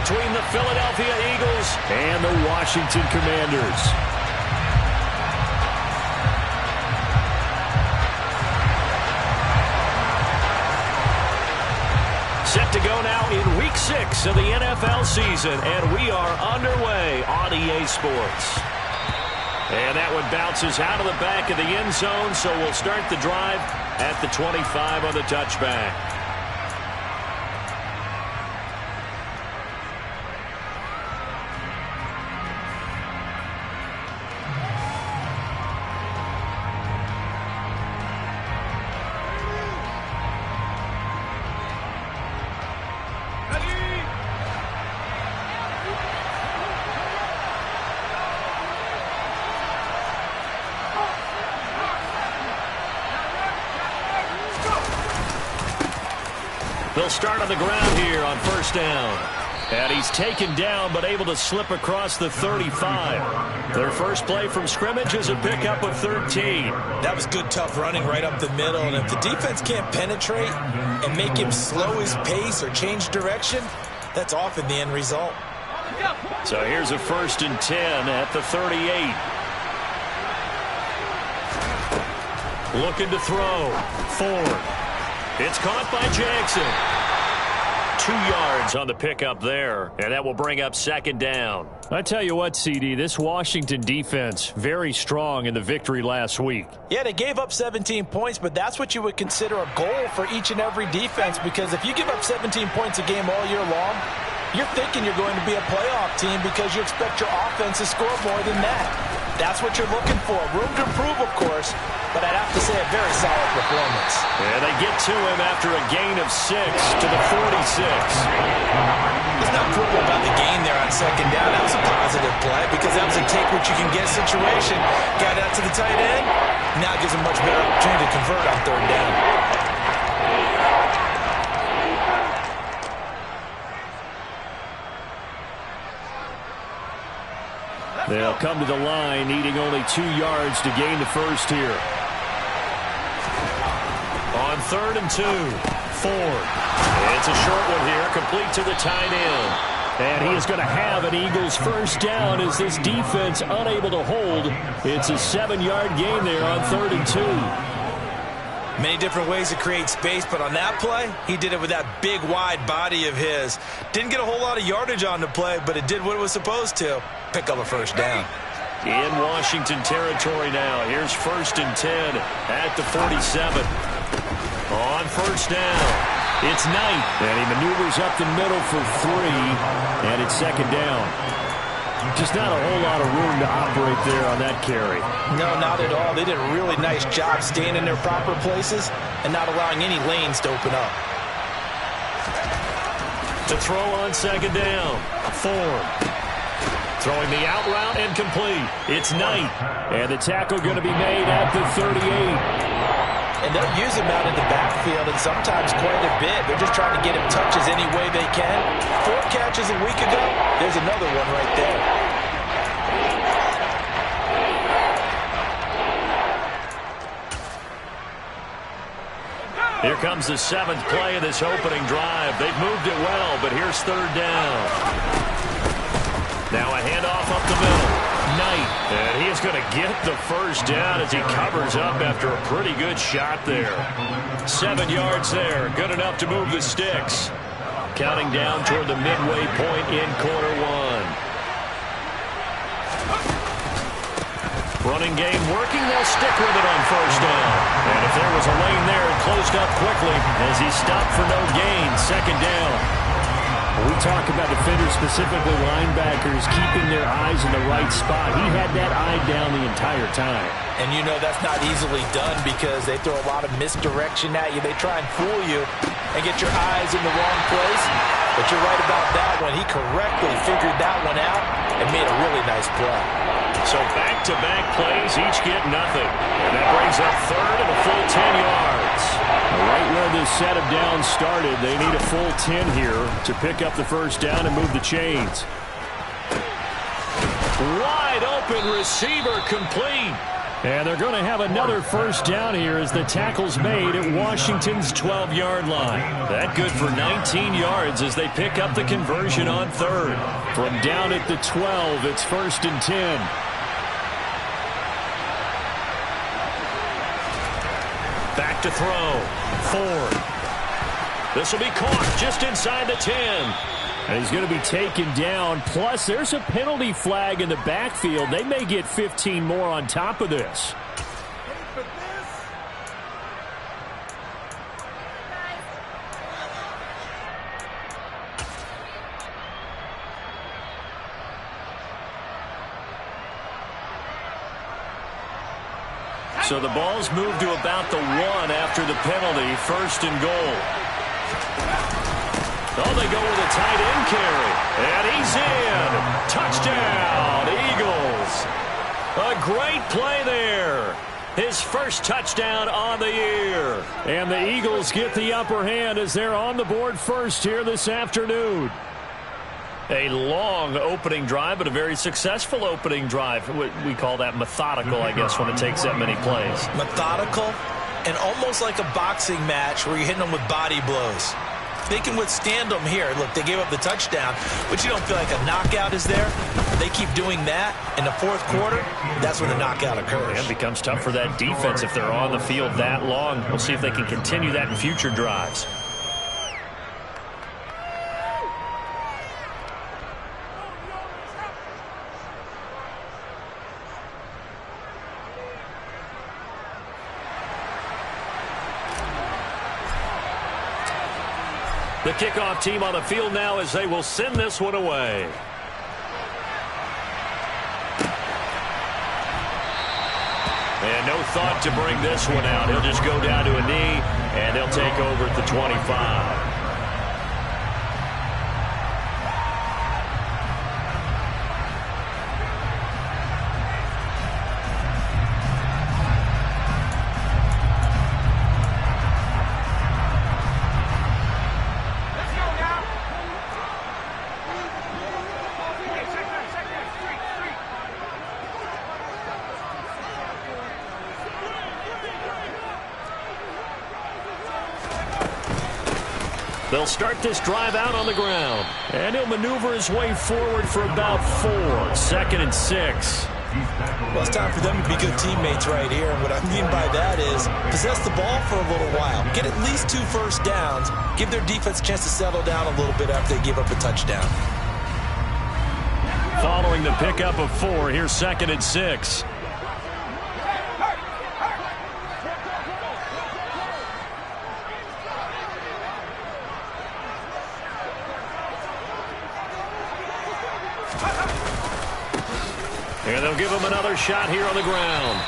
between the Philadelphia Eagles and the Washington Commanders. Set to go now in Week 6 of the NFL season, and we are underway on EA Sports. And that one bounces out of the back of the end zone, so we'll start the drive at the 25 on the touchback. They'll start on the ground here on first down. And he's taken down but able to slip across the 35. Their first play from scrimmage is a pickup of 13. That was good, tough running right up the middle. And if the defense can't penetrate and make him slow his pace or change direction, that's often the end result. So here's a 1st and 10 at the 38. Looking to throw. Ford. It's caught by Jackson. 2 yards on the pickup there, and that will bring up 2nd down. I tell you what, CD, this Washington defense, very strong in the victory last week. Yeah, they gave up 17 points, but that's what you would consider a goal for each and every defense, because if you give up 17 points a game all year long, you're thinking you're going to be a playoff team because you expect your offense to score more than that. That's what you're looking for. Room to improve, of course, but I'd have to say a very solid performance. And they get to him after a gain of 6 to the 46. There's not critical about the gain there on 2nd down. That was a positive play because that was a take-what-you-can-get situation. Got out to the tight end. Now it gives him much better opportunity to convert on 3rd down. They'll come to the line, needing only 2 yards to gain the first here. On 3rd and 2, Ford. It's a short one here, complete to the tight end. And he is going to have an Eagles first down as this defense unable to hold. It's a 7-yard gain there on 3rd and 2. Many different ways to create space, but on that play, he did it with that big, wide body of his. Didn't get a whole lot of yardage on the play, but it did what it was supposed to. Pick up a first down. In Washington territory now. Here's 1st and 10 at the 47. On first down, it's Knight. And he maneuvers up the middle for 3, and it's 2nd down. Just not a whole lot of room to operate there on that carry. No, not at all. They did a really nice job staying in their proper places and not allowing any lanes to open up. To throw on 2nd down, Ford. Throwing the out route and complete. It's Knight. And the tackle going to be made at the 38. And they'll use him out in the backfield and sometimes quite a bit. They're just trying to get him touches any way they can. 4 catches a week ago. There's another one right there. Here comes the 7th play of this opening drive. They've moved it well, but here's 3rd down. Now a handoff up the middle. Knight. And he is going to get the first down as he covers up after a pretty good shot there. 7 yards there. Good enough to move the sticks. Counting down toward the midway point in quarter 1. Running game working. They'll stick with it on first down. And if there was a lane there, it closed up quickly as he stopped for no gain. 2nd down. We talk about defenders, specifically linebackers, keeping their eyes in the right spot. He had that eye down the entire time. And you know that's not easily done because they throw a lot of misdirection at you. They try and fool you and get your eyes in the wrong place. But you're right about that one. He correctly figured that one out and made a really nice play. So back-to-back plays, each get nothing. And that brings up 3rd and a full 10 yards. Right where this set of downs started, they need a full 10 here to pick up the first down and move the chains. Wide open receiver complete. And they're going to have another first down here as the tackle's made at Washington's 12-yard line. That good for 19 yards as they pick up the conversion on third. From down at the 12, it's 1st and 10. Back to throw. Ford. This will be caught just inside the 10. And he's going to be taken down. Plus, there's a penalty flag in the backfield. They may get 15 more on top of this. So the ball's moved to about the 1 after the penalty. 1st and goal. Oh, they go with a tight end carry. And he's in. Touchdown, Eagles. A great play there. His first touchdown on the year. And the Eagles get the upper hand as they're on the board first here this afternoon. A long opening drive, but a very successful opening drive. We call that methodical, I guess, when it takes that many plays. Methodical and almost like a boxing match where you're hitting them with body blows. They can withstand them here. Look, they gave up the touchdown, but you don't feel like a knockout is there. They keep doing that in the 4th quarter. That's when the knockout occurs. And it becomes tough for that defense if they're on the field that long. We'll see if they can continue that in future drives. The kickoff team on the field now as they will send this one away. And no thought to bring this one out. He'll just go down to a knee, and they'll take over at the 25. They'll start this drive out on the ground. And he'll maneuver his way forward for about 4. 2nd and 6. Well, it's time for them to be good teammates right here. And what I mean by that is possess the ball for a little while. Get at least 2 first downs. Give their defense a chance to settle down a little bit after they give up a touchdown. Following the pickup of 4, here's 2nd and 6. And they'll give him another shot here on the ground.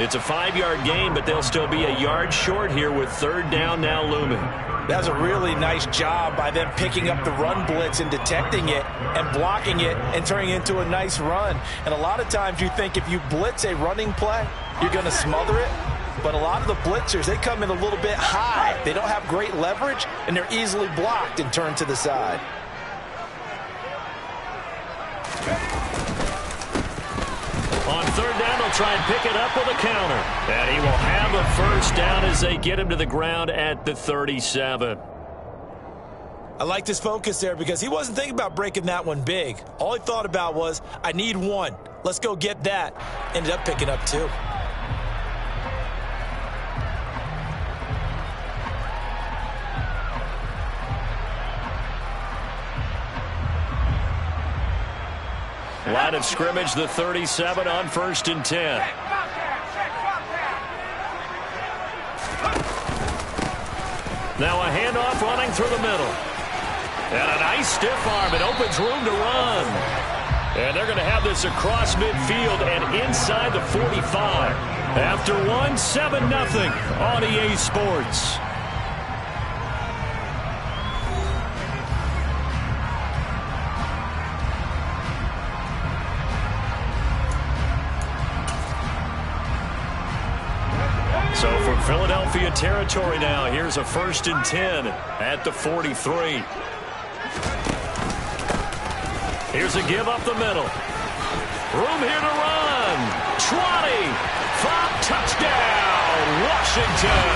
It's a 5-yard gain, but they'll still be a yard short here with 3rd down now looming. That's a really nice job by them picking up the run blitz and detecting it and blocking it and turning it into a nice run. And a lot of times you think if you blitz a running play, you're going to smother it. But a lot of the blitzers, they come in a little bit high. They don't have great leverage, and they're easily blocked and turned to the side. On 3rd down, they'll try and pick it up with a counter. And he will have a first down as they get him to the ground at the 37. I liked his focus there because he wasn't thinking about breaking that one big. All he thought about was, I need 1. Let's go get that. Ended up picking up 2. Line of scrimmage, the 37 on 1st and 10. Now a handoff running through the middle. And a nice stiff arm. It opens room to run. And they're going to have this across midfield and inside the 45. After 1, 7-0 on EA Sports. So from Philadelphia territory now, here's a 1st and 10 at the 43. Here's a give up the middle. Room here to run. 20. 5. Touchdown, Washington.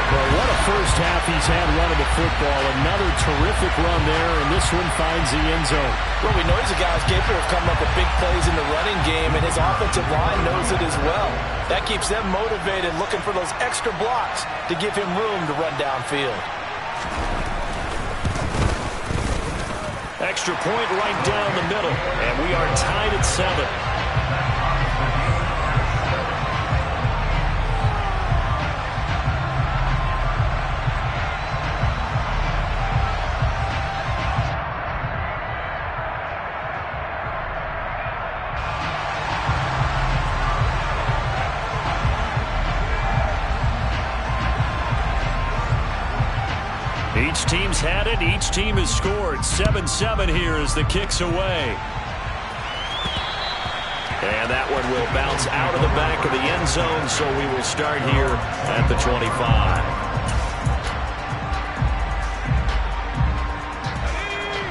Well, what a first half he's had running the football. Another terrific run there, and this one finds the end zone. Well, we know he's a guy who's capable of coming up with big plays in the running game, and his offensive line knows it as well. That keeps them motivated, looking for those extra blocks to give him room to run downfield. Extra point right down the middle, and we are tied at 7. Each team's had it. Each team has scored. 7-7 here as the kick's away. And that one will bounce out of the back of the end zone, so we will start here at the 25.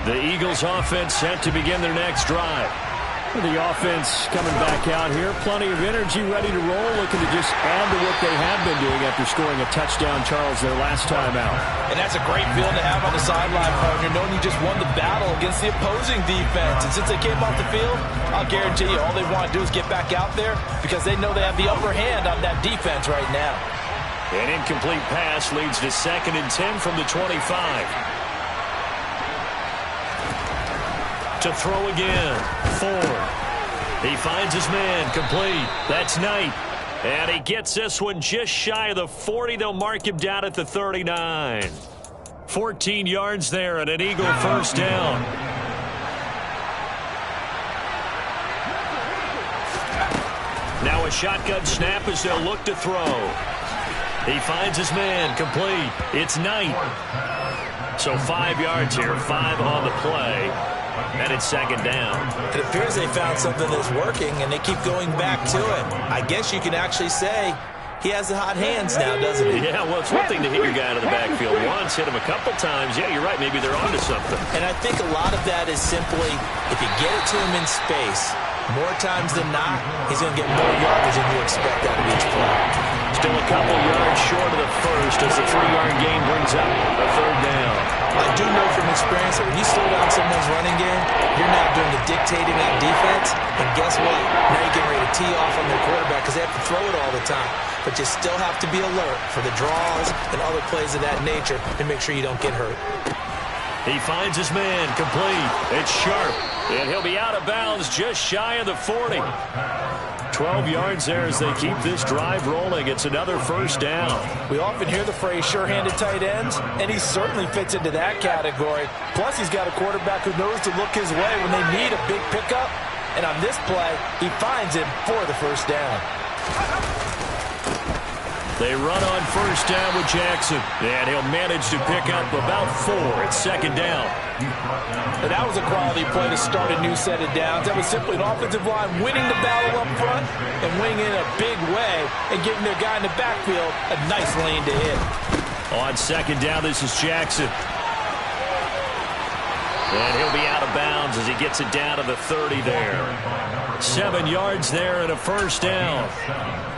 The Eagles offense set to begin their next drive. The offense coming back out here. Plenty of energy, ready to roll, looking to just add to what they have been doing after scoring a touchdown, Charles, their last time out. And that's a great feeling to have on the sideline, partner, knowing you just won the battle against the opposing defense. And since they came off the field, I'll guarantee you all they want to do is get back out there because they know they have the upper hand on that defense right now. An incomplete pass leads to 2nd and 10 from the 25. To throw again. Ford. He finds his man. Complete. That's Knight. And he gets this one just shy of the 40. They'll mark him down at the 39. 14 yards there and an Eagle first down. Now a shotgun snap as they'll look to throw. He finds his man. Complete. It's Knight. So 5 yards here. 5 on the play. And it's 2nd down. It appears they found something that's working, and they keep going back to it. I guess you can actually say he has the hot hands now, doesn't he? Yeah, well, it's one thing to hit your guy out of the backfield once, hit him a couple times. Yeah, you're right. Maybe they're onto something. And I think a lot of that is simply if you get it to him in space, more times than not, he's going to get more yardage than you expect out of each play. Still a couple yards short of the first as the 3-yard gain brings up a 3rd down. I do know from experience that when you slow down someone's running game, you're now doing the dictating on defense. And guess what? Now you're getting ready to tee off on their quarterback because they have to throw it all the time. But you still have to be alert for the draws and other plays of that nature to make sure you don't get hurt. He finds his man. Complete. It's Sharp. And he'll be out of bounds just shy of the 40. 12 yards there as they keep this drive rolling. It's another first down. We often hear the phrase sure-handed tight ends, and he certainly fits into that category. Plus, he's got a quarterback who knows to look his way when they need a big pickup. And on this play, he finds him for the first down. They run on first down with Jackson, and he'll manage to pick up about 4. It's 2nd down. And that was a quality play to start a new set of downs. That was simply an offensive line winning the battle up front and winning in a big way and giving their guy in the backfield a nice lane to hit. On 2nd down, this is Jackson. And he'll be out of bounds as he gets it down to the 30 there. 7 yards there and a first down.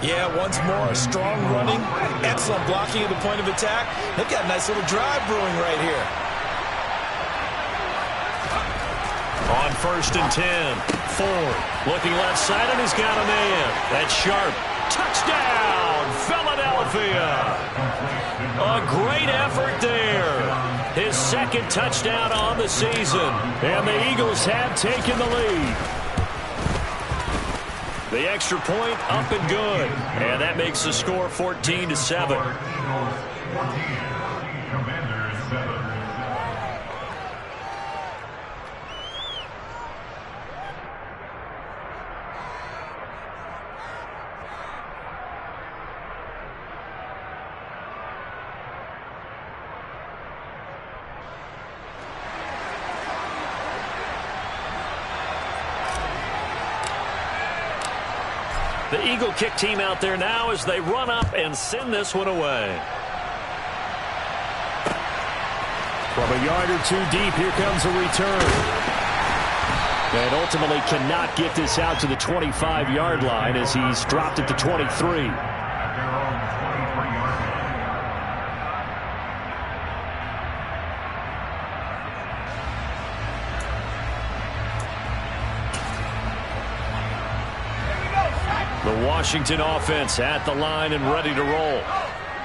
Yeah, once more, strong running, excellent blocking at the point of attack. They've got a nice little drive brewing right here. On 1st and 10, Ford looking left side, and he's got a man. That's Sharp. Touchdown, Philadelphia. A great effort there. His 2nd touchdown on the season, and the Eagles have taken the lead. The extra point up and good, and that makes the score 14-7. The Eagle kick team out there now as they run up and send this one away. From a yard or two deep, here comes a return. And ultimately cannot get this out to the 25-yard line as he's dropped it to 23. The Washington offense at the line and ready to roll.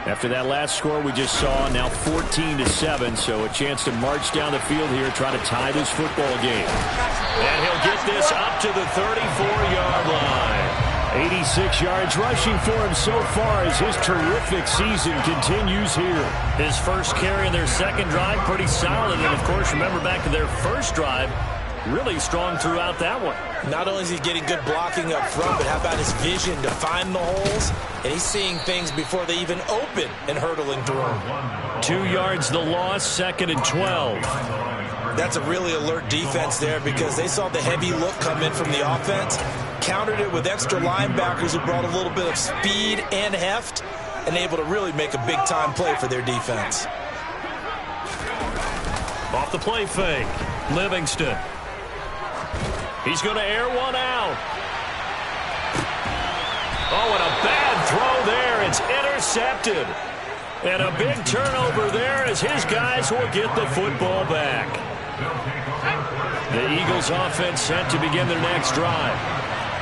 After that last score we just saw, now 14-7, so a chance to march down the field here, try to tie this football game. And he'll get this up to the 34-yard line. 86 yards rushing for him so far as his terrific season continues here. His first carry in their second drive, pretty solid. And, of course, remember back to their first drive, really strong throughout that one. Not only is he getting good blocking up front, but how about his vision to find the holes? And he's seeing things before they even open and hurdling through them. 2 yards the loss, 2nd and 12. That's a really alert defense there because they saw the heavy look come in from the offense, countered it with extra linebackers who brought a little bit of speed and heft, and able to really make a big-time play for their defense. Off the play fake, Livingston. He's going to air one out. Oh, and a bad throw there. It's intercepted. And a big turnover there as his guys will get the football back. The Eagles offense set to begin their next drive.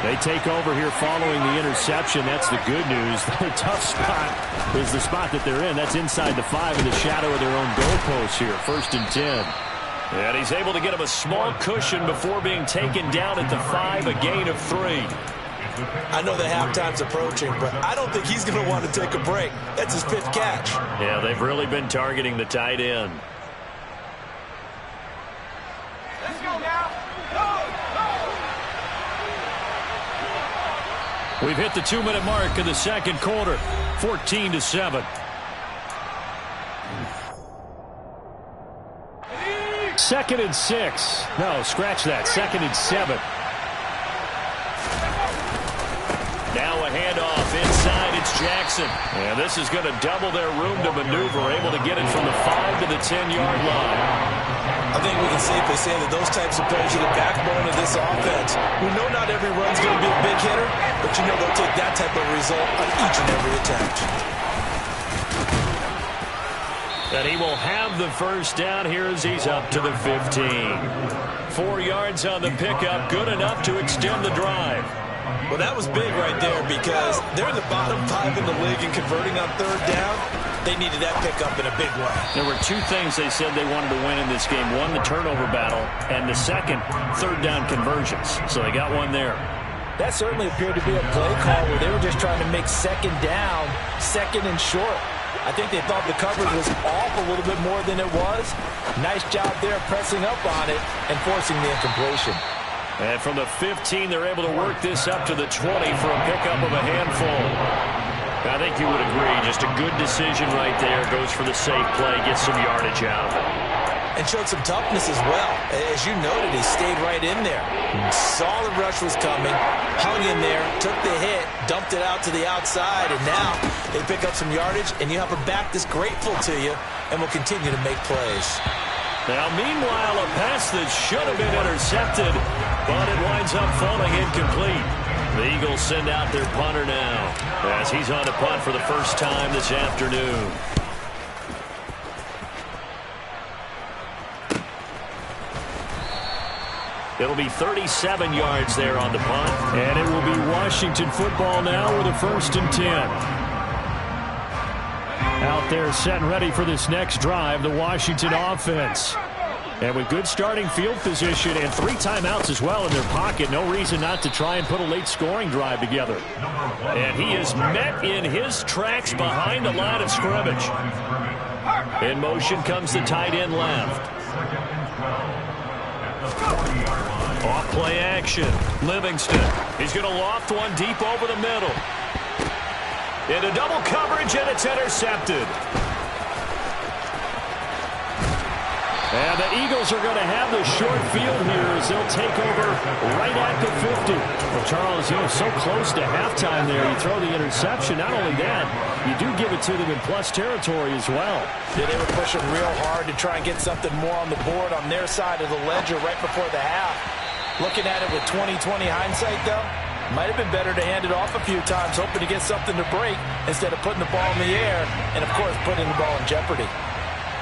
They take over here following the interception. That's the good news. The tough spot is the spot that they're in. That's inside the 5 in the shadow of their own goalposts here. 1st and 10. And he's able to get him a small cushion before being taken down at the 5, a gain of 3. I know the halftime's approaching, but I don't think he's going to want to take a break. That's his 5th catch. Yeah, they've really been targeting the tight end. Let's go now. Go, go. We've hit the 2-minute mark in the second quarter. 14-7. Second and 6. No, scratch that. 2nd and 7. Now a handoff inside. It's Jackson. And this is going to double their room to maneuver. Able to get it from the 5 to the 10-yard line. I think we can safely say that those types of players are the backbone of this offense. We know not every run's going to be a big hitter, but you know they'll take that type of result on each and every attempt. And he will have the first down here as he's up to the 15. 4 yards on the pickup, good enough to extend the drive. Well, that was big right there because they're in the bottom 5 in the league and converting on 3rd down. They needed that pickup in a big way. There were 2 things they said they wanted to win in this game. One, the turnover battle, and the second, 3rd down conversions. So they got one there. That certainly appeared to be a play call where they were just trying to make 2nd down, 2nd and short. I think they thought the coverage was off a little bit more than it was. Nice job there pressing up on it and forcing the incompletion. And from the 15, they're able to work this up to the 20 for a pickup of a handful. I think you would agree, just a good decision right there. Goes for the safe play, gets some yardage out of it. And showed some toughness as well. As you noted, he stayed right in there. Saw the rush was coming, hung in there, took the hit, dumped it out to the outside, and now they pick up some yardage, and you have a back that's grateful to you and will continue to make plays. Now, meanwhile, a pass that should have been intercepted, but it winds up falling incomplete. The Eagles send out their punter now as he's on to punt for the first time this afternoon. It'll be 37 yards there on the punt. And it will be Washington football now with a 1st and 10. Out there set and ready for this next drive, the Washington offense. And with good starting field position and 3 timeouts as well in their pocket, no reason not to try and put a late scoring drive together. And he is met in his tracks behind the line of scrimmage. In motion comes the tight end left. Off play action. Livingston. He's going to loft one deep over the middle. Into double coverage, and it's intercepted. And the Eagles are going to have the short field here as they'll take over right at the 50. Well, Charles, so close to halftime there. You throw the interception. Not only that, you do give it to them in plus territory as well. Yeah, they were pushing real hard to try and get something more on the board on their side of the ledger right before the half. Looking at it with 20/20 hindsight, though, might have been better to hand it off a few times, hoping to get something to break instead of putting the ball in the air and, of course, putting the ball in jeopardy.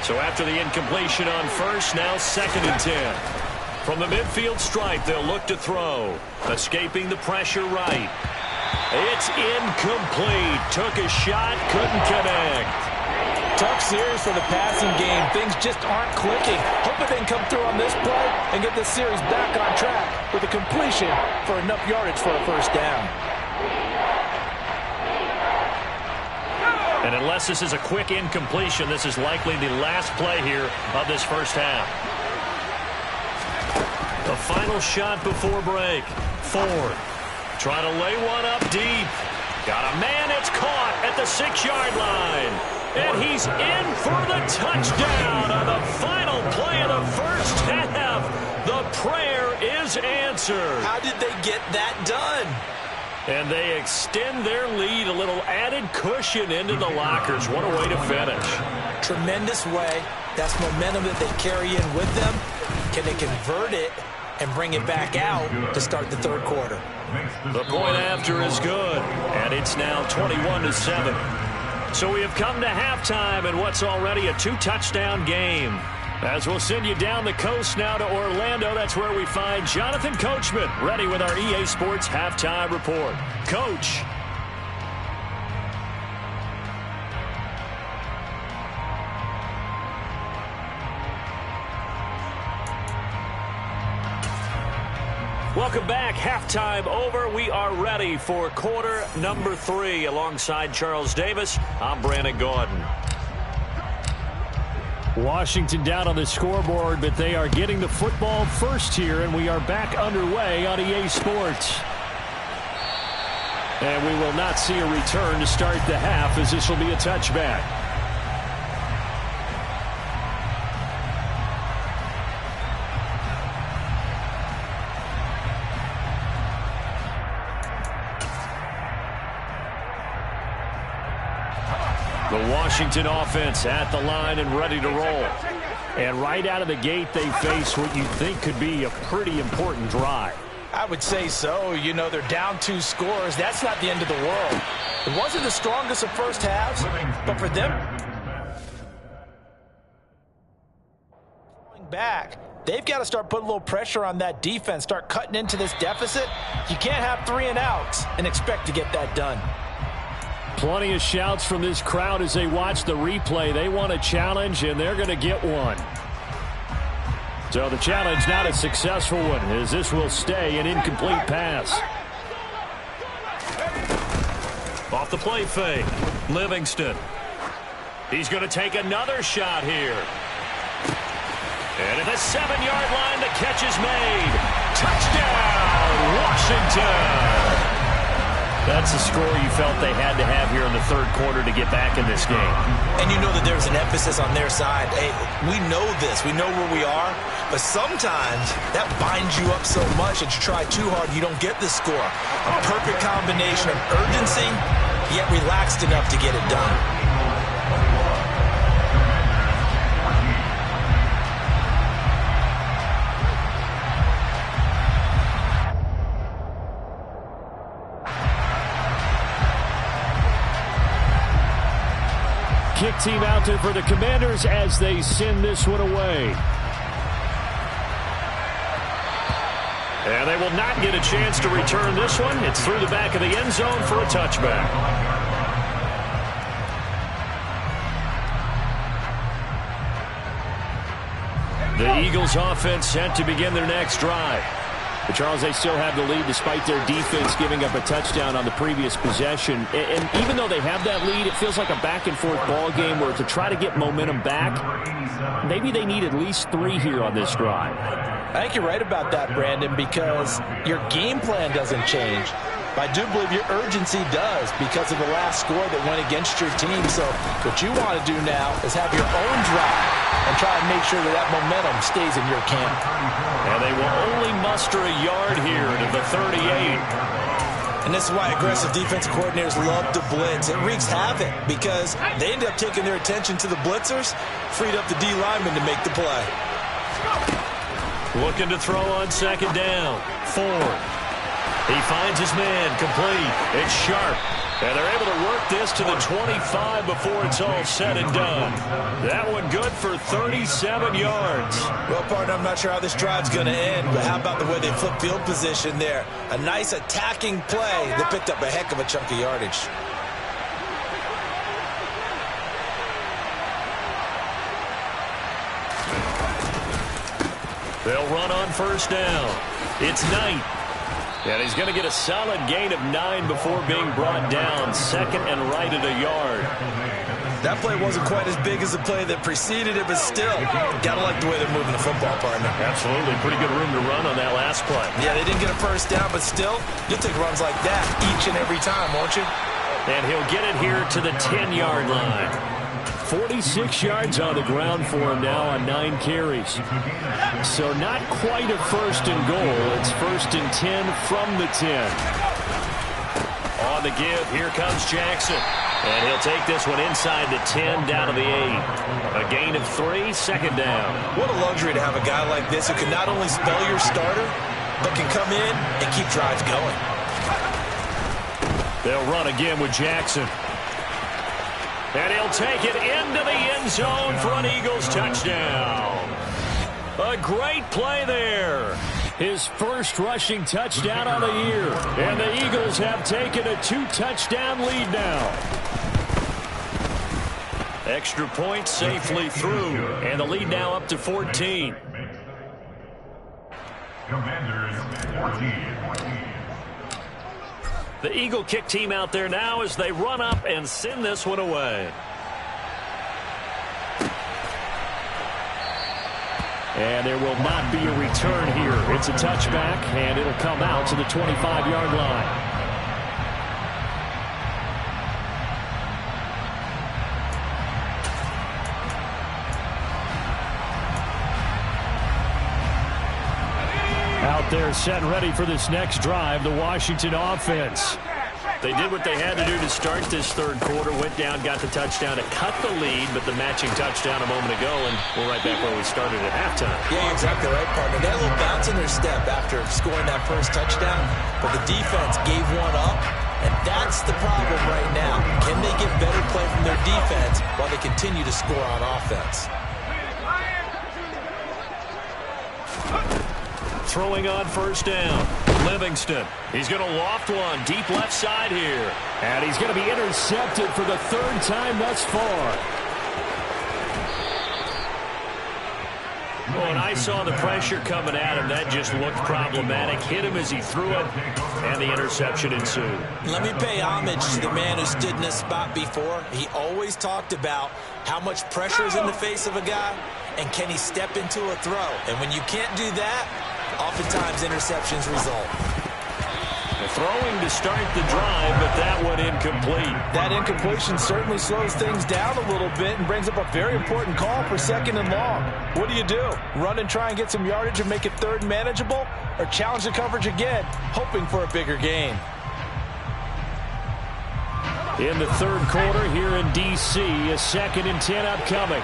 So after the incompletion on first, now 2nd and 10. From the midfield stripe, they'll look to throw. Escaping the pressure right. It's incomplete. Took a shot, couldn't connect. Tough series for the passing game. Things just aren't clicking. Hoping they can come through on this play and get this series back on track with a completion for enough yardage for a first down. And unless this is a quick incompletion, this is likely the last play here of this first half. The final shot before break. Ford trying to lay one up deep. Got a man, it's caught at the 6-yard line. And he's in for the touchdown on the final play of the first half. The prayer is answered. How did they get that done? And they extend their lead, a little added cushion into the lockers. What a way to finish. Tremendous way. That's momentum that they carry in with them. Can they convert it and bring it back out to start the third quarter? The point after is good, and it's now 21-7. So we have come to halftime in what's already a 2-touchdown game. As we'll send you down the coast now to Orlando, that's where we find Jonathan Coachman, ready with our EA Sports Halftime Report. Coach. Welcome back. Halftime over. We are ready for quarter number 3. Alongside Charles Davis, I'm Brandon Gaudin. Washington down on the scoreboard, but they are getting the football first here, and we are back underway on EA Sports. And we will not see a return to start the half, as this will be a touchback. The Washington offense at the line and ready to roll. And right out of the gate, they face what you think could be a pretty important drive. I would say so. You know, they're down 2 scores. That's not the end of the world. It wasn't the strongest of first halves, but for them, going back, they've got to start putting a little pressure on that defense, start cutting into this deficit. You can't have 3 and outs and expect to get that done. Plenty of shouts from this crowd as they watch the replay. They want a challenge, and they're going to get one. So the challenge not a successful one, as this will stay an incomplete pass. Off the play fake, Livingston. He's going to take another shot here. And at the 7-yard line, the catch is made. Touchdown, Washington! That's the score you felt they had to have here in the third quarter to get back in this game. And you know that there's an emphasis on their side. Hey, we know this. We know where we are. But sometimes that binds you up so much that you try too hard, you don't get the score. A perfect combination of urgency, yet relaxed enough to get it done. Kick team out there for the Commanders as they send this one away. And they will not get a chance to return this one. It's through the back of the end zone for a touchback. The Eagles offense set to begin their next drive. But Charles, they still have the lead despite their defense giving up a touchdown on the previous possession. And even though they have that lead, it feels like a back-and-forth ball game where to try to get momentum back, maybe they need at least 3 here on this drive. I think you're right about that, Brandon, because your game plan doesn't change. But I do believe your urgency does because of the last score that went against your team. So what you want to do now is have your own drive and try and make sure that that momentum stays in your camp. And they will only muster a yard here to the 38. And this is why aggressive defensive coordinators love to blitz. It wreaks havoc because they end up taking their attention to the blitzers, freed up the D lineman to make the play. Looking to throw on second down. Ford. He finds his man, complete. It's Sharp. And they're able to work this to the 25 before it's all said and done. That one good for 37 yards. Well, partner, I'm not sure how this drive's going to end, but how about the way they flip field position there? A nice attacking play that picked up a heck of a chunk of yardage. They'll run on first down. It's Knight. And he's going to get a solid gain of 9 before being brought down. Second and right at a yard. That play wasn't quite as big as the play that preceded it, but still, gotta like the way they're moving the football, partner. Absolutely. Pretty good room to run on that last play. Yeah, they didn't get a first down, but still, you'll take runs like that each and every time, won't you? And he'll get it here to the 10-yard line. 46 yards on the ground for him now on 9 carries. So not quite a first and goal. It's first and 10 from the 10. On the give, here comes Jackson. And he'll take this one inside the 10 down to the 8. A gain of 3, second down. What a luxury to have a guy like this who can not only spell your starter, but can come in and keep drives going. They'll run again with Jackson. And he'll take it into the end zone for an Eagles touchdown. A great play there. His first rushing touchdown of the year. And the Eagles have taken a 2-touchdown lead now. Extra point safely through. And the lead now up to 14. Commanders 14. The Eagle kick team out there now as they run up and send this one away. And there will not be a return here. It's a touchback, and it'll come out to the 25-yard line. Out there set and ready for this next drive, the Washington offense. They did what they had to do to start this third quarter, went down, got the touchdown to cut the lead, but the matching touchdown a moment ago, and we're right back where we started at halftime. Yeah, exactly right, partner. They had a little bounce in their step after scoring that first touchdown, but the defense gave one up, and that's the problem right now. Can they get better play from their defense while they continue to score on offense? Throwing on first down. Livingston. He's going to loft one deep left side here. And he's going to be intercepted for the third time thus far. When I saw the pressure coming at him, that just looked problematic. Hit him as he threw it, and the interception ensued. Let me pay homage to the man who stood in this spot before. He always talked about how much pressure is in the face of a guy, and can he step into a throw. And when you can't do that, oftentimes interceptions result. Throwing to start the drive, but that one incomplete. That incompletion certainly slows things down a little bit and brings up a very important call for second and long. What do? Run and try and get some yardage and make it third and manageable? Or challenge the coverage again, hoping for a bigger gain? In the third quarter here in D.C., a 2nd and 10 upcoming.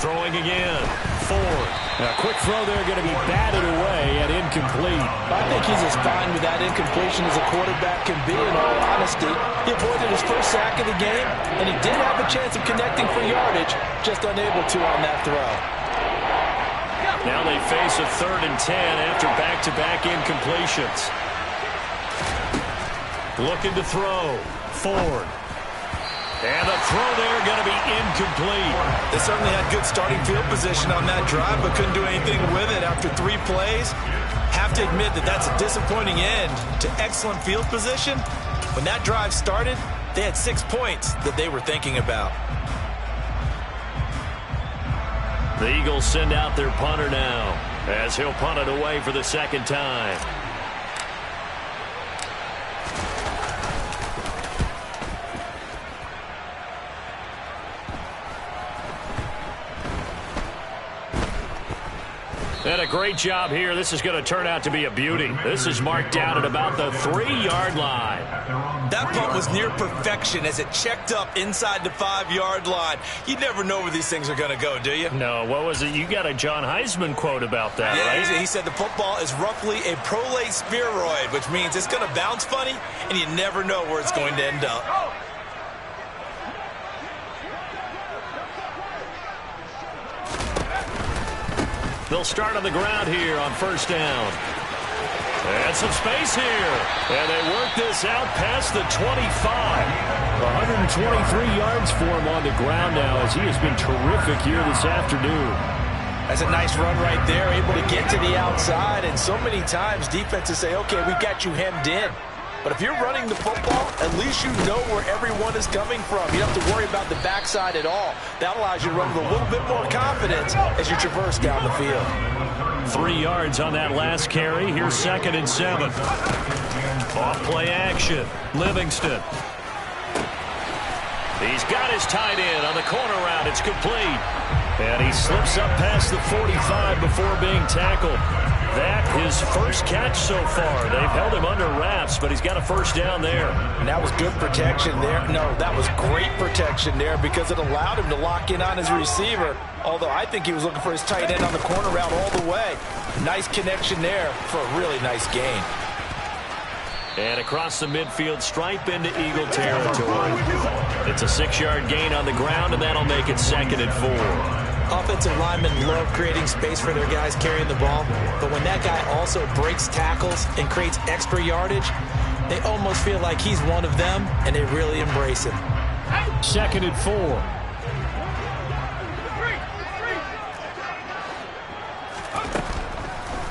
Throwing again. Ford. A quick throw there going to be batted away and incomplete. I think he's as fine with that incompletion as a quarterback can be, in all honesty. He avoided his first sack of the game, and he did have a chance of connecting for yardage, just unable to on that throw. Now they face a 3rd and 10 after back-to-back incompletions. Looking to throw. Ford. And the throw there going to be incomplete. They certainly had good starting field position on that drive, but couldn't do anything with it after 3 plays. Have to admit that that's a disappointing end to excellent field position. When that drive started, they had 6 points that they were thinking about. The Eagles send out their punter now, as he'll punt it away for the second time. And a great job here. This is going to turn out to be a beauty. This is marked down at about the 3-yard line. That punt was near perfection as it checked up inside the 5-yard line. You never know where these things are going to go, do you? No, what was it? You got a John Heisman quote about that, yeah, right? He said the football is roughly a prolate spheroid, which means it's going to bounce funny, and you never know where it's going to end up. They'll start on the ground here on first down. And some space here. And they work this out past the 25. 123 yards for him on the ground now as he has been terrific here this afternoon. That's a nice run right there, able to get to the outside. And so many times defenses say, okay, we've got you hemmed in. But if you're running the football, at least you know where everyone is coming from. You don't have to worry about the backside at all. That allows you to run with a little bit more confidence as you traverse down the field. 3 yards on that last carry. Here's 2nd and 7. Off play action. Livingston. He's got his tight end on the corner route. It's complete. And he slips up past the 45 before being tackled. That his first catch so far. They've held him under wraps, but he's got a first down there. And that was good protection there. No, that was great protection there because it allowed him to lock in on his receiver. Although I think he was looking for his tight end on the corner route all the way. Nice connection there for a really nice gain. And across the midfield stripe into Eagle territory. It's a 6-yard gain on the ground, and that'll make it 2nd and 4. Offensive linemen love creating space for their guys carrying the ball, but when that guy also breaks tackles and creates extra yardage, they almost feel like he's one of them, and they really embrace him. 2nd and 4.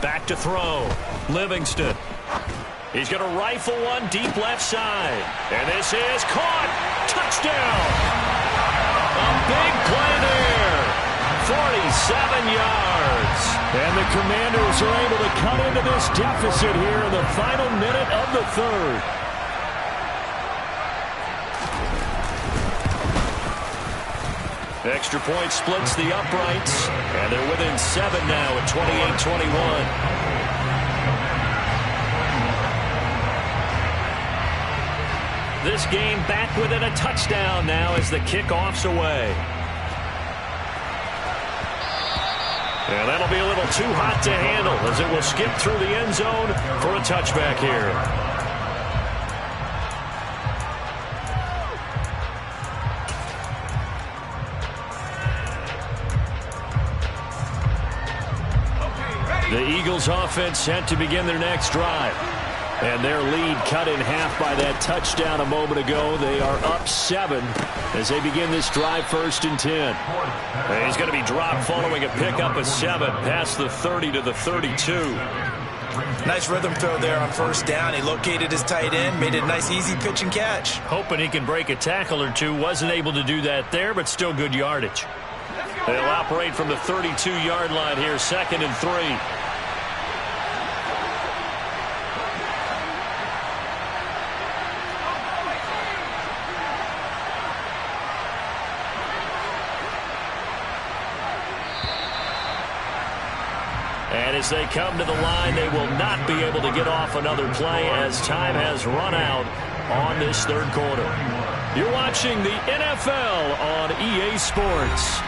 Back to throw. Livingston. He's going to rifle one deep left side. And this is caught. Touchdown. A big play there. 47 yards. And the Commanders are able to cut into this deficit here in the final minute of the 3rd. Extra point splits the uprights. And they're within 7 now at 28-21. This game back within a touchdown now as the kickoff's away. And that'll be a little too hot to handle as it will skip through the end zone for a touchback here. The Eagles offense set to begin their next drive. And their lead cut in half by that touchdown a moment ago. They are up 7 as they begin this drive 1st and 10. And he's going to be dropped following a pickup of 7 past the 30 to the 32. Nice rhythm throw there on first down. He located his tight end, made it a nice easy pitch and catch. Hoping he can break a tackle or two. Wasn't able to do that there, but still good yardage. They'll operate from the 32-yard line here, 2nd and 3. And as they come to the line, they will not be able to get off another play as time has run out on this 3rd quarter. You're watching the NFL on EA Sports.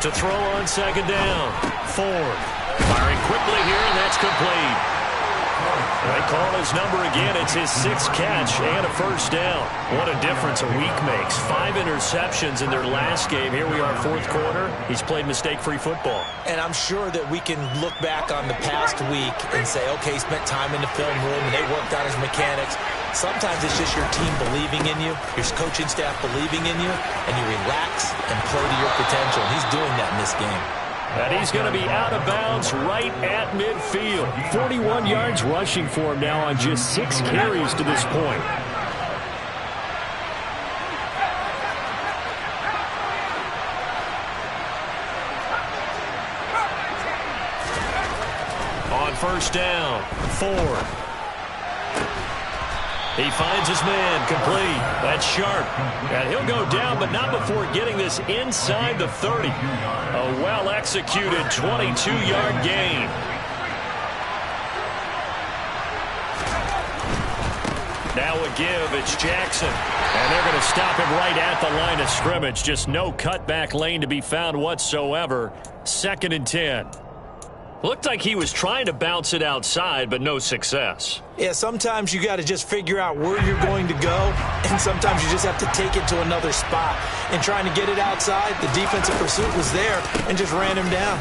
To throw on 2nd down. Ford. Firing quickly here, and that's complete. They call his number again. It's his 6th catch and a first down. What a difference a week makes. 5 interceptions in their last game. Here we are, 4th quarter. He's played mistake-free football. And I'm sure that we can look back on the past week and say, okay, he spent time in the film room, and they worked on his mechanics. Sometimes it's just your team believing in you, your coaching staff believing in you, and you relax and play to your potential. And he's doing that in this game. And he's going to be out of bounds right at midfield. 41 yards rushing for him now on just 6 carries to this point. On first down, Ford. He finds his man, complete. That's Sharp. And he'll go down, but not before getting this inside the 30. A well-executed 22-yard gain. Now a give, it's Jackson. And they're going to stop him right at the line of scrimmage. Just no cutback lane to be found whatsoever. 2nd and 10. Looked like he was trying to bounce it outside, but no success. Yeah, sometimes you got to just figure out where you're going to go, and sometimes you just have to take it to another spot. And trying to get it outside, the defensive pursuit was there and just ran him down.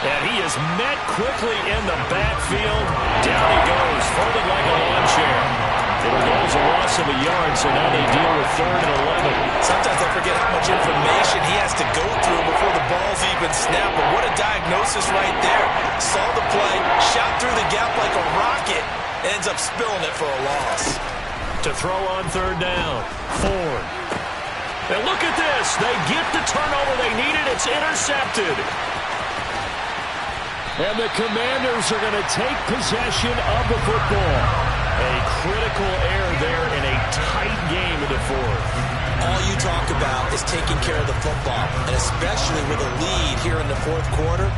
And he is met quickly in the backfield. Down he goes, folded like a lawn chair. It'll go as a loss of a yard, so now they deal with 3rd and 11. Sometimes I forget how much information he has to go through before the ball's even snapped. But what a diagnosis right there. Saw the play, shot through the gap like a rocket, ends up spilling it for a loss. To throw on 3rd down, Ford. And look at this. They get the turnover they needed. It's intercepted. And the Commanders are going to take possession of the football. A critical error there in a tight game in the 4th. All you talk about is taking care of the football, and especially with a lead here in the 4th quarter,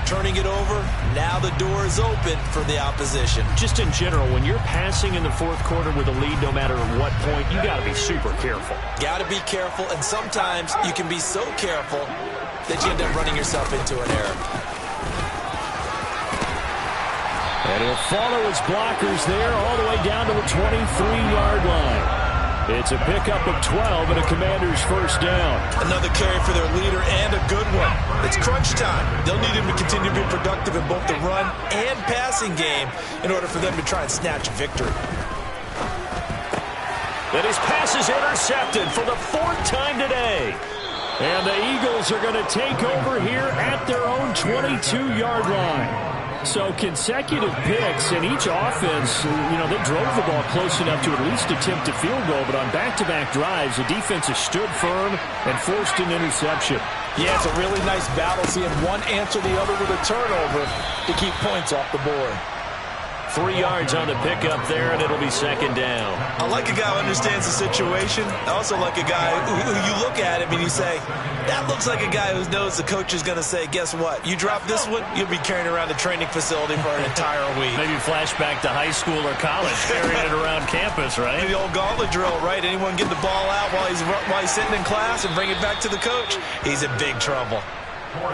turning it over, now the door is open for the opposition. Just in general, when you're passing in the 4th quarter with a lead, no matter what point, you got to be super careful. Got to be careful, and sometimes you can be so careful that you end up running yourself into an error. And he'll follow his blockers there all the way down to the 23-yard line. It's a pickup of 12 and a Commander's first down. Another carry for their leader and a good one. It's crunch time. They'll need him to continue to be productive in both the run and passing game in order for them to try and snatch a victory. And his pass is intercepted for the 4th time today. And the Eagles are going to take over here at their own 22-yard line. So consecutive picks, and each offense, they drove the ball close enough to at least attempt a field goal, but on back-to-back drives, the defense has stood firm and forced an interception. Yeah, it's a really nice battle, seeing one answer the other with a turnover to keep points off the board. 3 yards on the pickup there, and it'll be 2nd down. I like a guy who understands the situation. I also like a guy who you look at him and you say, that looks like a guy who knows the coach is going to say, guess what? You drop this one, you'll be carrying around the training facility for an entire week. Maybe flashback to high school or college, carrying it around campus, right? The old gauntlet drill, right? Anyone get the ball out while he's sitting in class and bring it back to the coach? He's in big trouble.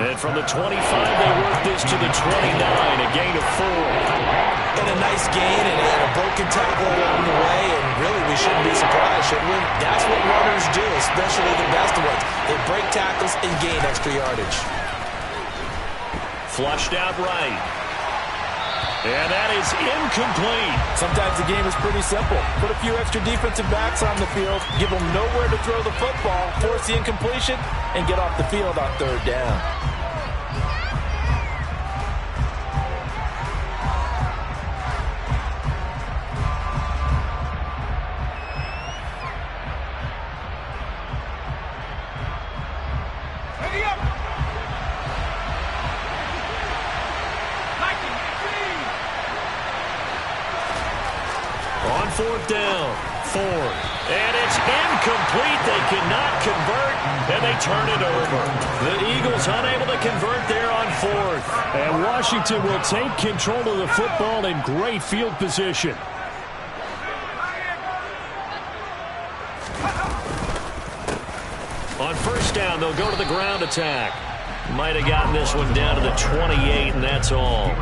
And from the 25, they work this to the 29, a gain of 4. And a nice gain and a broken tackle along the way, and really we shouldn't be surprised, should we? That's what runners do, especially the best ones. They break tackles and gain extra yardage. Flushed out right. And that is incomplete. Sometimes the game is pretty simple. Put a few extra defensive backs on the field, give them nowhere to throw the football, force the incompletion, and get off the field on 3rd down. On 4th down, Ford. And it's incomplete. They cannot convert, and they turn it over. The Eagles unable to convert there on 4th. And Washington will take control of the football in great field position. On 1st down, they'll go to the ground attack. Might have gotten this one down to the 28, and that's all.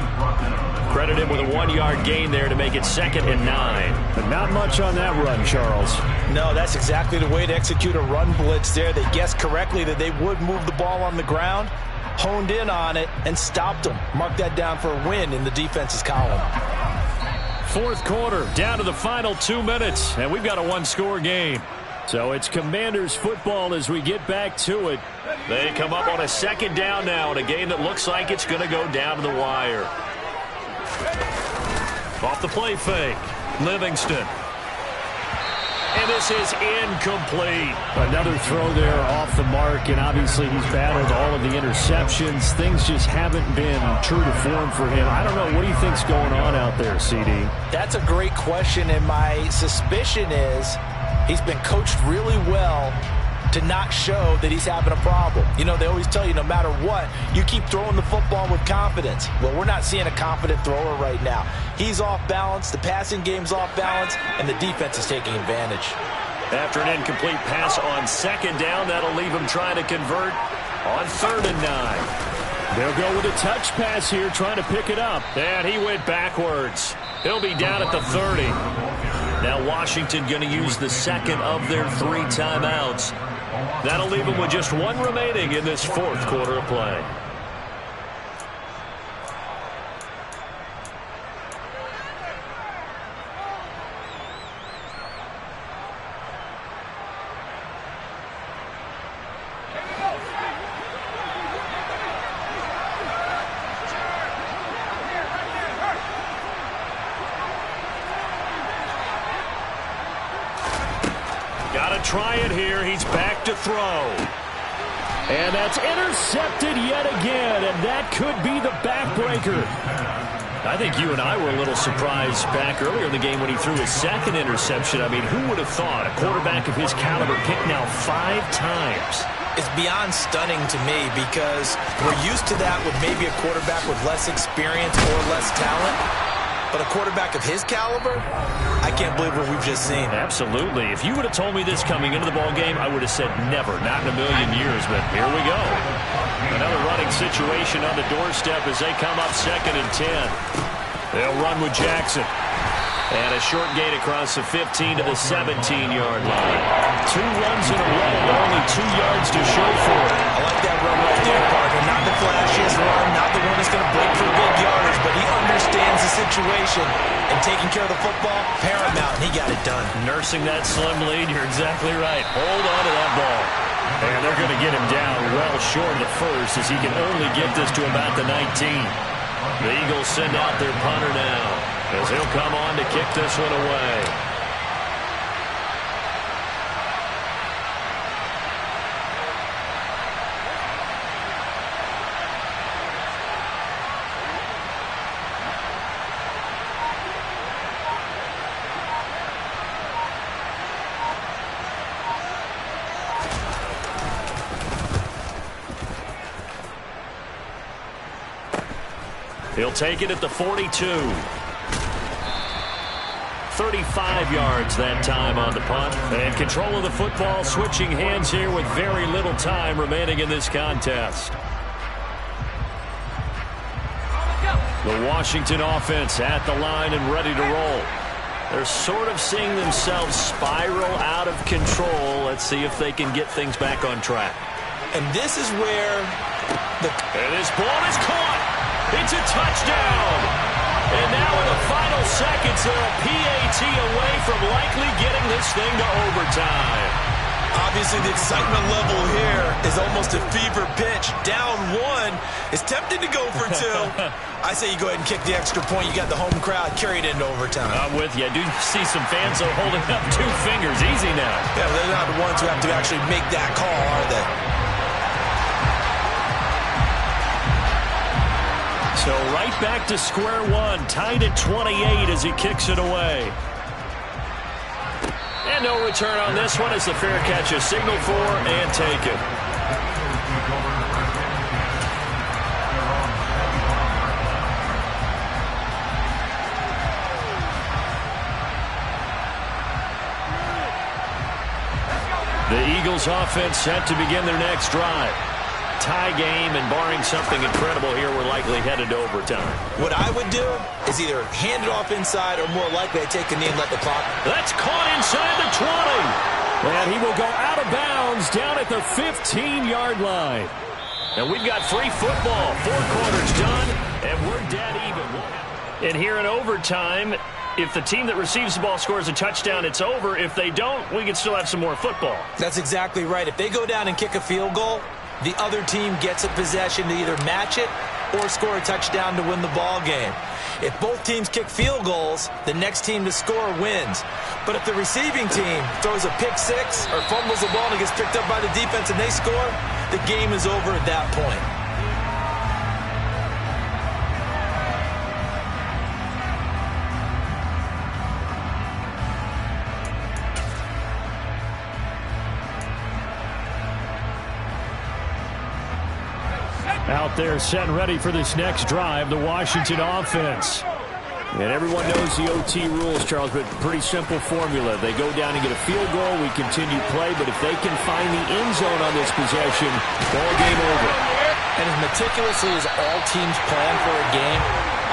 Credit him with a 1-yard gain there to make it 2nd and 9. But not much on that run, Charles. No, that's exactly the way to execute a run blitz there. They guessed correctly that they would move the ball on the ground, honed in on it, and stopped them. Mark that down for a win in the defense's column. 4th quarter, down to the final 2 minutes, and we've got a 1-score game. So it's Commanders football as we get back to it. They come up on a 2nd down now in a game that looks like it's going to go down to the wire. Off the play fake, Livingston. And this is incomplete. Another throw there off the mark, and obviously he's battled all of the interceptions. Things just haven't been true to form for him. I don't know. What do you think's going on out there, CD? That's a great question, and my suspicion is he's been coached really well to not show that he's having a problem. You know, they always tell you no matter what, you keep throwing the football with confidence. Well, we're not seeing a confident thrower right now. He's off balance, the passing game's off balance, and the defense is taking advantage. After an incomplete pass on second down, that'll leave him trying to convert on 3rd and 9. They'll go with a touch pass here, trying to pick it up. And he went backwards. He'll be down at the 30. Now Washington going to use the second of their 3 timeouts. That'll leave them with just 1 remaining in this 4th quarter of play. Try it here. He's back to throw. And that's intercepted yet again, and that could be the backbreaker. I think you and I were a little surprised back earlier in the game when he threw his 2nd interception. I mean, who would have thought a quarterback of his caliber picked now 5 times? It's beyond stunning to me because we're used to that with maybe a quarterback with less experience or less talent. But a quarterback of his caliber, I can't believe what we've just seen. Absolutely. If you would have told me this coming into the ball game, I would have said never, not in a million years. But here we go. Another running situation on the doorstep as they come up 2nd and 10. They'll run with Jackson. And a short gain across the 15 to the 17-yard line. 2 runs in a row, but only 2 yards to show for it. I like that run right there, partner. Not the flashiest run, not the one that's going to break for big yardage, but he understands the situation, and taking care of the football, paramount, and he got it done. Nursing that slim lead, you're exactly right. Hold on to that ball. And they're going to get him down well short of the first as he can only get this to about the 19. The Eagles send out their punter now as he'll come on to kick this one away. He'll take it at the 42. 35 yards that time on the punt. And control of the football, switching hands here with very little time remaining in this contest. The Washington offense at the line and ready to roll. They're sort of seeing themselves spiral out of control. Let's see if they can get things back on track. And this is where And this ball is caught. It's a touchdown. And now in the final seconds, they're a PAT away from likely getting this thing to overtime. Obviously, the excitement level here is almost a fever pitch. Down 1. It's tempting to go for 2. I say you go ahead and kick the extra point. You got the home crowd. Carry it into overtime. I'm with you. I do see some fans holding up 2 fingers. Easy now. Yeah, they're not the ones who have to actually make that call, are they? So right back to square one, tied at 28 as he kicks it away. And no return on this one as the fair catch is signaled for and taken. The Eagles offense set to begin their next drive. Tie game, and barring something incredible here, we're likely headed to overtime. What I would do is either hand it off inside or more likely to take a knee and let the clock. That's caught inside the 20. And he will go out of bounds down at the 15-yard line. And we've got free football. 4 quarters done, and we're dead even. And here in overtime, if the team that receives the ball scores a touchdown, it's over. If they don't, we can still have some more football. That's exactly right. If they go down and kick a field goal, the other team gets a possession to either match it or score a touchdown to win the ball game. If both teams kick field goals, the next team to score wins. But if the receiving team throws a pick six or fumbles the ball and it gets picked up by the defense and they score, the game is over at that point. Out there set and ready for this next drive, the Washington offense. And everyone knows the OT rules, Charles, but pretty simple formula. They go down and get a field goal, we continue play, but if they can find the end zone on this possession, ball game over. And as meticulously as all teams plan for a game,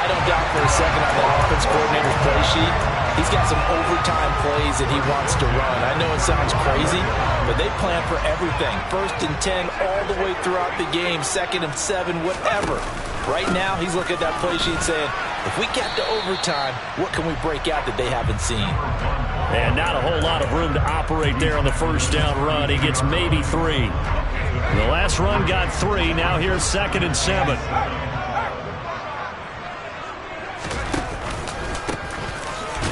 I don't doubt for a second on the offense coordinator's play sheet, he's got some overtime plays that he wants to run. I know it sounds crazy, but they plan for everything. 1st and 10 all the way throughout the game, 2nd and 7, whatever. Right now, he's looking at that play sheet saying, if we get to overtime, what can we break out that they haven't seen? And not a whole lot of room to operate there on the first down run. He gets maybe 3. The last run got 3. Now here's 2nd and 7.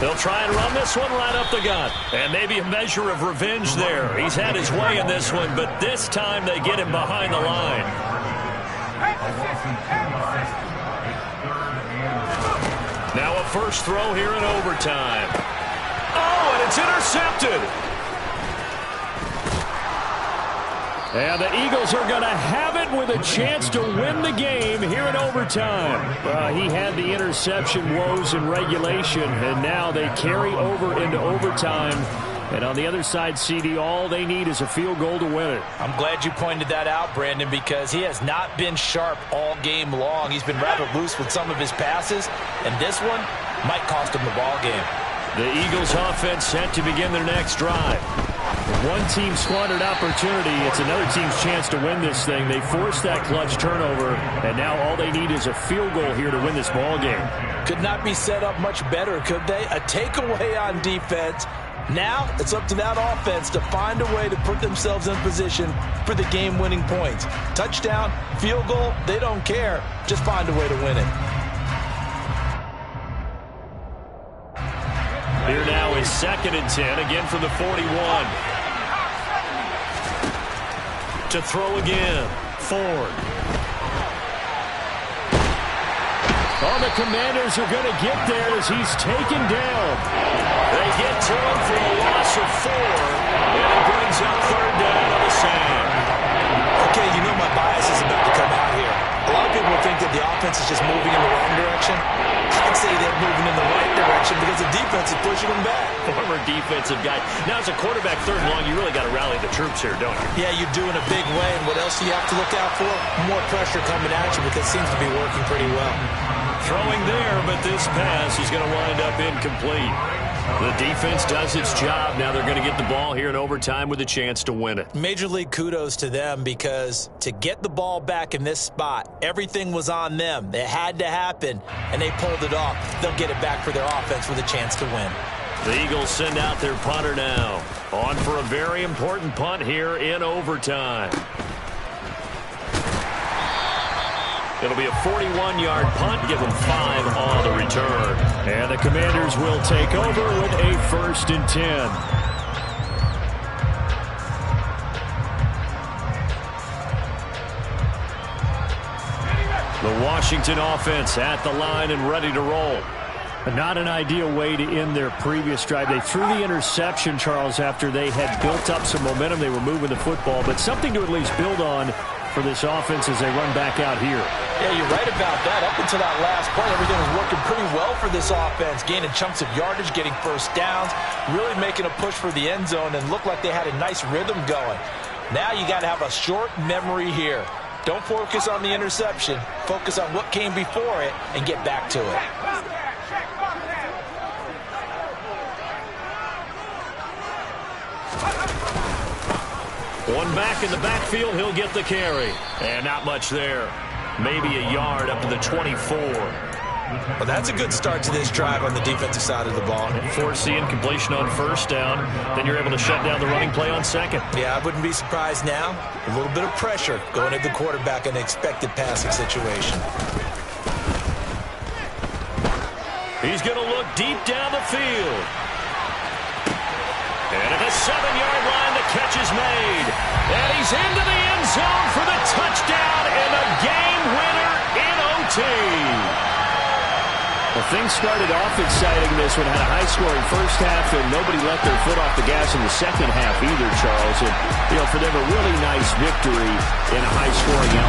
They'll try and run this one right up the gut. And maybe a measure of revenge there. He's had his way in this one, but this time they get him behind the line. Now a first throw here in overtime. Oh, and it's intercepted. And the Eagles are going to have it with a chance to win the game here in overtime. He had the interception woes in regulation, and now they carry over into overtime. And on the other side, CD, all they need is a field goal to win it. I'm glad you pointed that out, Brandon, because he has not been sharp all game long. He's been rather loose with some of his passes, and this one might cost him the ball game. The Eagles offense set to begin their next drive. One team squandered opportunity. It's another team's chance to win this thing. They forced that clutch turnover, and now all they need is a field goal here to win this ball game. Could not be set up much better, could they? A takeaway on defense. Now it's up to that offense to find a way to put themselves in position for the game-winning points. Touchdown, field goal, they don't care. Just find a way to win it. Here now is 2nd and 10, again from the 41. To throw again, Ford. Oh, the Commanders are going to get there as he's taken down. They get to him for a loss of 4, and it brings up 3rd down on the sand. Okay, you know my bias is about to come out here. A lot of people think that the offense is just moving in the wrong direction. I'd say they're moving in the right direction because the defense is pushing them back. Former defensive guy. Now, as a quarterback 3rd and long, you really got to rally the troops here, don't you? Yeah, you do in a big way. And what else do you have to look out for? More pressure coming at you, but that seems to be working pretty well. Throwing there, but this pass is going to wind up incomplete. The defense does its job. Now they're going to get the ball here in overtime with a chance to win it. Major league kudos to them because to get the ball back in this spot, everything was on them. It had to happen, and they pulled it off. They'll get it back for their offense with a chance to win. The Eagles send out their punter now. On for a very important punt here in overtime. It'll be a 41-yard punt, give them 5 on the return. And the Commanders will take over with a 1st and 10. The Washington offense at the line and ready to roll. Not an ideal way to end their previous drive. They threw the interception, Charles, after they had built up some momentum. They were moving the football, but something to at least build on for this offense as they run back out here. Yeah, you're right about that. Up until that last play, everything was working pretty well for this offense, gaining chunks of yardage, getting first downs, really making a push for the end zone, and looked like they had a nice rhythm going. Now you got to have a short memory here. Don't focus on the interception. Focus on what came before it and get back to it. One back in the backfield, he'll get the carry. And not much there. Maybe a yard up to the 24. Well, that's a good start to this drive on the defensive side of the ball. Forcing completion on first down. Then you're able to shut down the running play on second. Yeah, I wouldn't be surprised now. A little bit of pressure going at the quarterback in an expected passing situation. He's going to look deep down the field. And at the 7-yard line, the catch is made. And he's into the end zone for the touchdown and a game winner in OT. Well, things started off exciting. This one had a high-scoring first half, and nobody let their foot off the gas in the second half either, Charles. And, for them, a really nice victory in a high-scoring outcome.